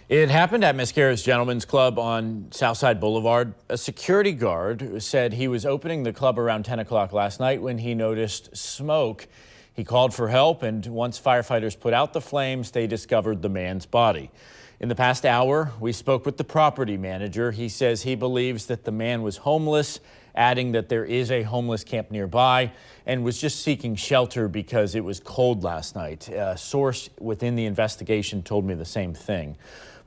It happened at Mascara's Gentlemen's Club on Southside Boulevard. A security guard said he was opening the club around 10 o'clock last night when he noticed smoke. He called for help, and once firefighters put out the flames, they discovered the man's body. In the past hour, we spoke with the property manager. He says he believes that the man was homeless, adding that there is a homeless camp nearby and was just seeking shelter because it was cold last night. A source within the investigation told me the same thing.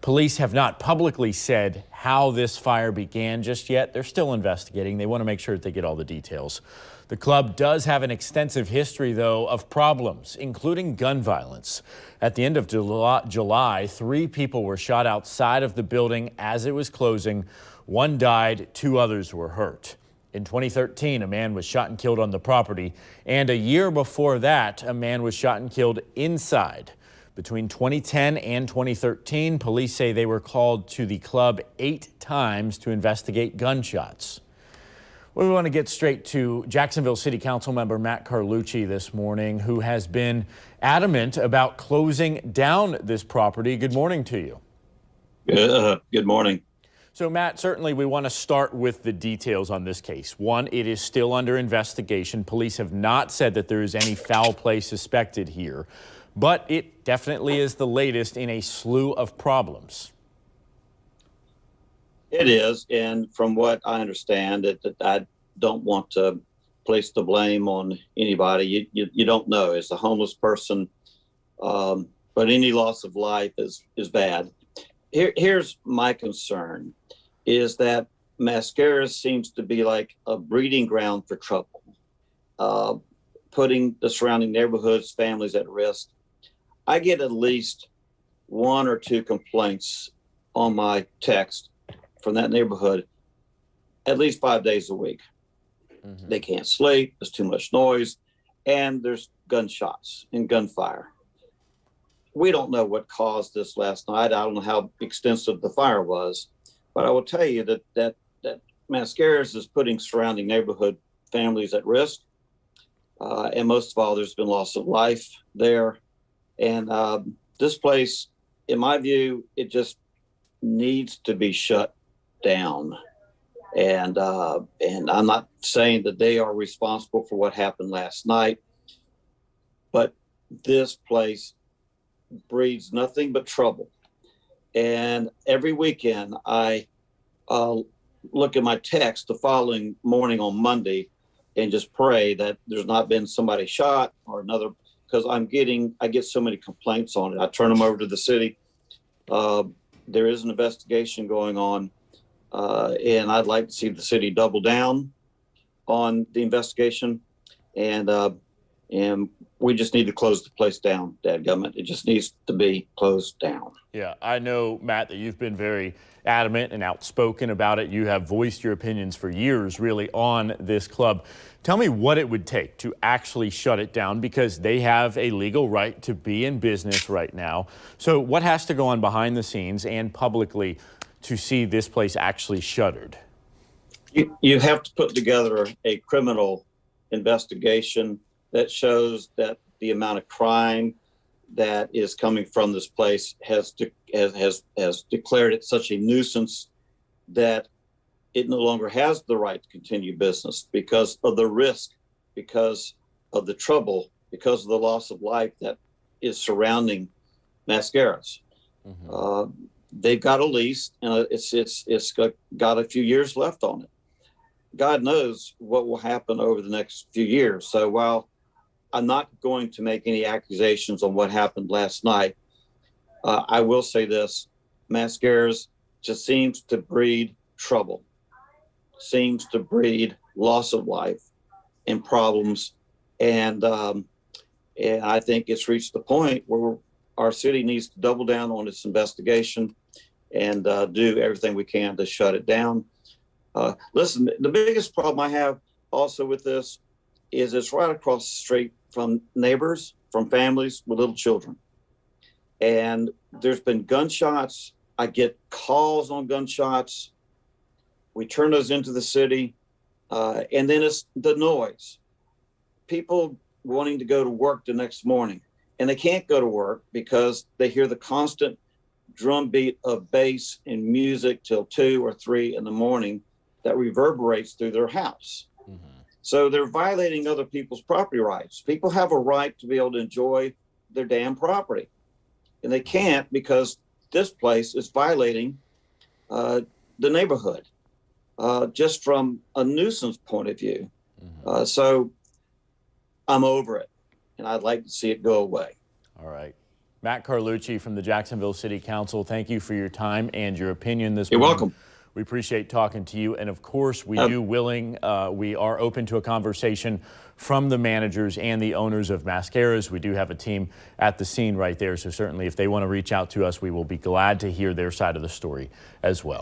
Police have not publicly said how this fire began just yet. They're still investigating. They want to make sure that they get all the details. The club does have an extensive history, though, of problems, including gun violence. At the end of July, 3 people were shot outside of the building as it was closing. 1 died, 2 others were hurt. In 2013, a man was shot and killed on the property, and a year before that, a man was shot and killed inside. Between 2010 and 2013, police say they were called to the club 8 times to investigate gunshots. We want to get straight to Jacksonville City Council member Matt Carlucci this morning, who has been adamant about closing down this property. Good morning to you. Good morning. So, Matt, certainly we want to start with the details on this case. One, it is still under investigation. Police have not said that there is any foul play suspected here, but it definitely is the latest in a slew of problems. It is, and from what I understand, that I don't want to place the blame on anybody. You don't know. It's a homeless person, but any loss of life is bad. Here's my concern, is that Mascaras seems to be like a breeding ground for trouble, putting the surrounding neighborhoods, families at risk. I get at least 1 or 2 complaints on my text from that neighborhood at least 5 days a week. Mm-hmm. They can't sleep, there's too much noise, and there's gunshots and gunfire. We don't know what caused this last night. I don't know how extensive the fire was, but I will tell you that Mascaras is putting surrounding neighborhood families at risk. And most of all, there's been loss of life there. And this place, in my view, it just needs to be shut down. And I'm not saying that they are responsible for what happened last night, but this place breeds nothing but trouble. And every weekend I look at my text the following morning on Monday and just pray that there's not been somebody shot or another, because I get so many complaints on it. I turn them over to the city. There is an investigation going on, and I'd like to see the city double down on the investigation, and we just need to close the place down, dadgummit. It just needs to be closed down. Yeah, I know, Matt, that you've been very adamant and outspoken about it. You have voiced your opinions for years, really, on this club. Tell me what it would take to actually shut it down, because they have a legal right to be in business right now. So what has to go on behind the scenes and publicly to see this place actually shuttered? You have to put together a criminal investigation that shows that the amount of crime that is coming from this place has declared it such a nuisance that it no longer has the right to continue business because of the risk, because of the trouble, because of the loss of life that is surrounding Mascaras. Mm-hmm. They've got a lease, and it's got a few years left on it. God knows what will happen over the next few years. So while I'm not going to make any accusations on what happened last night, I will say this: Mascaras just seems to breed trouble, seems to breed loss of life and problems. And I think it's reached the point where our city needs to double down on its investigation and do everything we can to shut it down. Listen, the biggest problem I have also with this is it's right across the street from neighbors, from families with little children. And there's been gunshots. I get calls on gunshots. We turn those into the city. And then it's the noise. People wanting to go to work the next morning, and they can't go to work because they hear the constant drumbeat of bass and music till 2 or 3 in the morning that reverberates through their house. So they're violating other people's property rights. People have a right to be able to enjoy their damn property, and they can't because this place is violating the neighborhood just from a nuisance point of view. So I'm over it, and I'd like to see it go away. All right. Matt Carlucci from the Jacksonville City Council, thank you for your time and your opinion this morning. You're welcome. We appreciate talking to you. And of course, we are open to a conversation from the managers and the owners of Mascaras. We do have a team at the scene right there. So certainly if they want to reach out to us, we will be glad to hear their side of the story as well.